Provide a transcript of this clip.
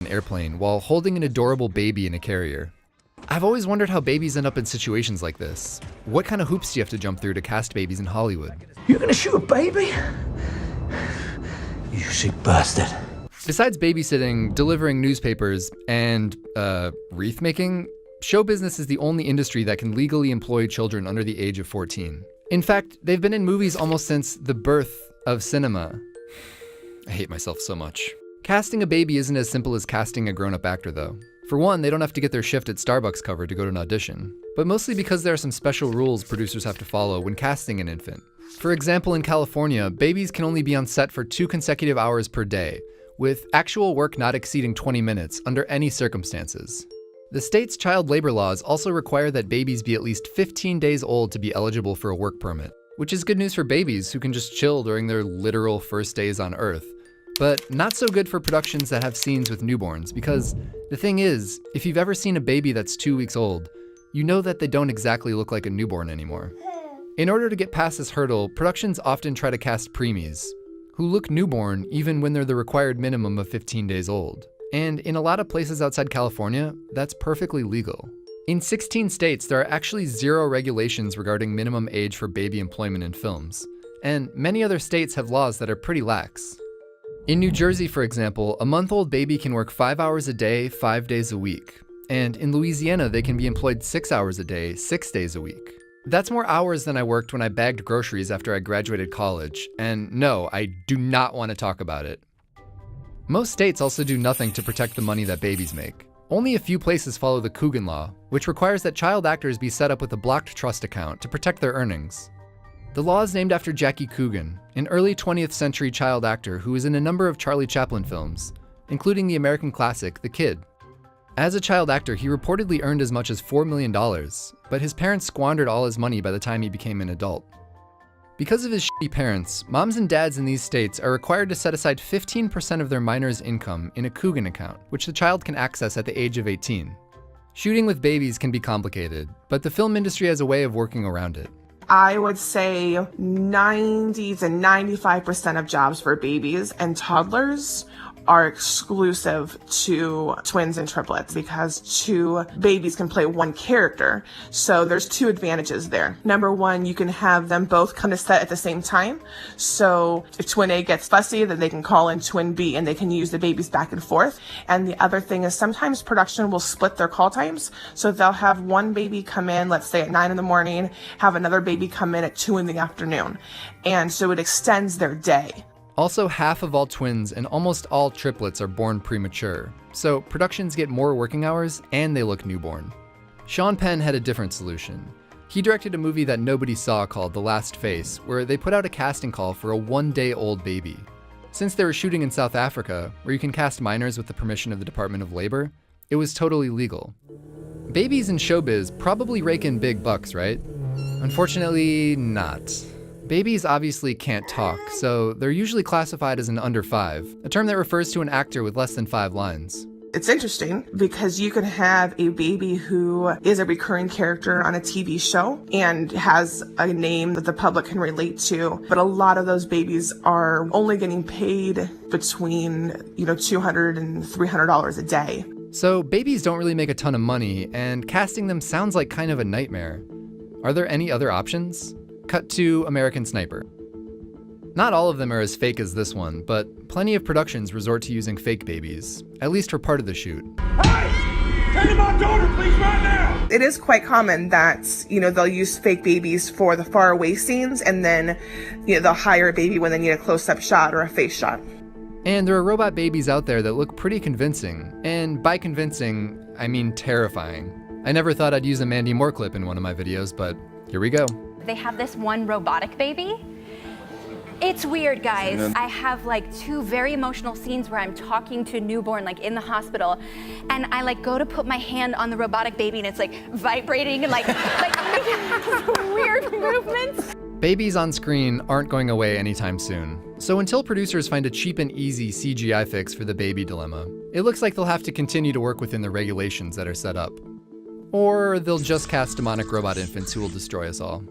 an airplane while holding an adorable baby in a carrier. I've always wondered how babies end up in situations like this. What kind of hoops do you have to jump through to cast babies in Hollywood? You're gonna shoot a baby? You sick bastard. Besides babysitting, delivering newspapers, and, wreath making, show business is the only industry that can legally employ children under the age of 14. In fact, they've been in movies almost since the birth of cinema. I hate myself so much. Casting a baby isn't as simple as casting a grown-up actor, though. For one, they don't have to get their shift at Starbucks covered to go to an audition, but mostly because there are some special rules producers have to follow when casting an infant. For example, in California, babies can only be on set for 2 consecutive hours per day, with actual work not exceeding 20 minutes under any circumstances. The state's child labor laws also require that babies be at least 15 days old to be eligible for a work permit, which is good news for babies who can just chill during their literal first days on Earth. But not so good for productions that have scenes with newborns, because the thing is, if you've ever seen a baby that's 2 weeks old, you know that they don't exactly look like a newborn anymore. In order to get past this hurdle, productions often try to cast preemies, who look newborn even when they're the required minimum of 15 days old. And in a lot of places outside California, that's perfectly legal. In 16 states, there are actually 0 regulations regarding minimum age for baby employment in films, and many other states have laws that are pretty lax. In New Jersey, for example, a month-old baby can work 5 hours a day, 5 days a week. And in Louisiana, they can be employed 6 hours a day, 6 days a week. That's more hours than I worked when I bagged groceries after I graduated college, and no, I do not want to talk about it. Most states also do nothing to protect the money that babies make. Only a few places follow the Coogan Law, which requires that child actors be set up with a blocked trust account to protect their earnings. The law is named after Jackie Coogan, an early 20th century child actor who was in a number of Charlie Chaplin films, including the American classic, The Kid. As a child actor, he reportedly earned as much as $4 million, but his parents squandered all his money by the time he became an adult. Because of his shitty parents, moms and dads in these states are required to set aside 15% of their minor's income in a Coogan account, which the child can access at the age of 18. Shooting with babies can be complicated, but the film industry has a way of working around it. I would say 90 to 95% of jobs for babies and toddlers are exclusive to twins and triplets because 2 babies can play 1 character. So there's 2 advantages there. Number 1, you can have them both come to set at the same time. So if twin A gets fussy, then they can call in twin B and they can use the babies back and forth. And the other thing is sometimes production will split their call times. So they'll have 1 baby come in, let's say at 9 in the morning, have another baby come in at 2 in the afternoon. And so it extends their day. Also, half of all twins and almost all triplets are born premature, so productions get more working hours and they look newborn. Sean Penn had a different solution. He directed a movie that nobody saw called The Last Face, where they put out a casting call for a 1-day-old baby. Since they were shooting in South Africa, where you can cast minors with the permission of the Department of Labor, it was totally legal. Babies in showbiz probably rake in big bucks, right? Unfortunately, not. Babies obviously can't talk, so they're usually classified as an under 5, a term that refers to an actor with less than 5 lines. It's interesting because you can have a baby who is a recurring character on a TV show and has a name that the public can relate to, but a lot of those babies are only getting paid between, $200 and $300 a day. So babies don't really make a ton of money, and casting them sounds like kind of a nightmare. Are there any other options? Cut to American Sniper. Not all of them are as fake as this one, but plenty of productions resort to using fake babies, at least for part of the shoot. Hey! Turn to my daughter, please, right now! It is quite common that, they'll use fake babies for the far away scenes and then, they'll hire a baby when they need a close-up shot or a face shot. And there are robot babies out there that look pretty convincing, and by convincing, I mean terrifying. I never thought I'd use a Mandy Moore clip in one of my videos, but here we go. They have this one robotic baby. It's weird, guys. I have 2 very emotional scenes where I'm talking to a newborn in the hospital, and I go to put my hand on the robotic baby and it's vibrating and making weird movements. Babies on screen aren't going away anytime soon. So until producers find a cheap and easy CGI fix for the baby dilemma, it looks like they'll have to continue to work within the regulations that are set up. Or they'll just cast demonic robot infants who will destroy us all.